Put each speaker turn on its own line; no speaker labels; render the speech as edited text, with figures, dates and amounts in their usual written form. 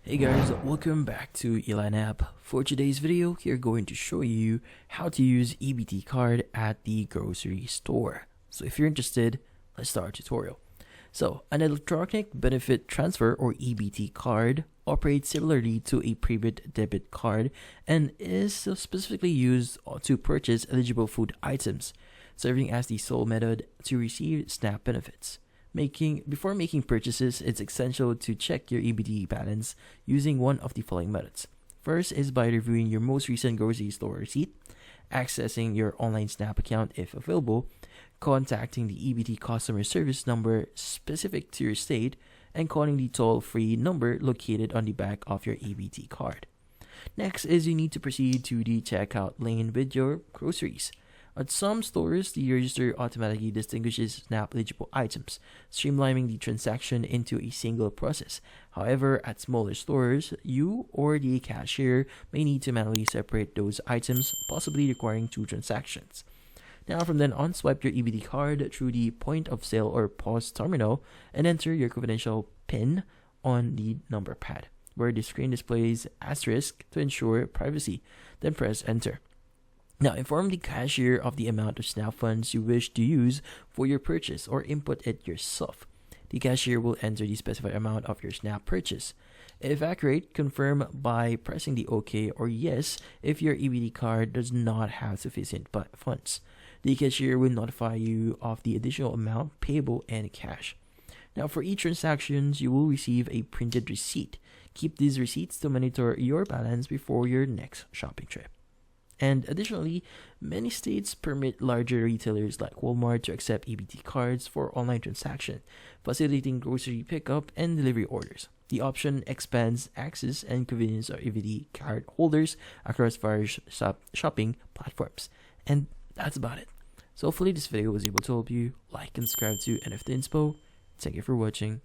Hey guys, welcome back to Elan app. For today's video, we're going to show you how to use EBT card at the grocery store. So if you're interested, let's start our tutorial. So an electronic benefit transfer or EBT card operates similarly to a prepaid debit card and is specifically used to purchase eligible food items, serving as the sole method to receive SNAP benefits. Before making purchases, it's essential to check your EBT balance using one of the following methods. First is by reviewing your most recent grocery store receipt, accessing your online SNAP account if available, contacting the EBT customer service number specific to your state, and calling the toll-free number located on the back of your EBT card. Next is you need to proceed to the checkout lane with your groceries. At some stores, the register automatically distinguishes SNAP eligible items, streamlining the transaction into a single process. However, at smaller stores, you or the cashier may need to manually separate those items, possibly requiring two transactions. Now, from then on, swipe your EBT card through the point of sale or POS terminal and enter your confidential PIN on the number pad, where the screen displays asterisk to ensure privacy. Then press enter. Now, inform the cashier of the amount of SNAP funds you wish to use for your purchase or input it yourself. The cashier will enter the specified amount of your SNAP purchase. If accurate, confirm by pressing the OK or yes if your EBT card does not have sufficient funds. The cashier will notify you of the additional amount payable in cash. Now, for each transaction, you will receive a printed receipt. Keep these receipts to monitor your balance before your next shopping trip. And additionally, many states permit larger retailers like Walmart to accept EBT cards for online transaction, facilitating grocery pickup and delivery orders. The option expands access and convenience of EBT card holders across various shopping platforms. And that's about it. So hopefully this video was able to help you. Like and subscribe to NFT Inspo. Thank you for watching.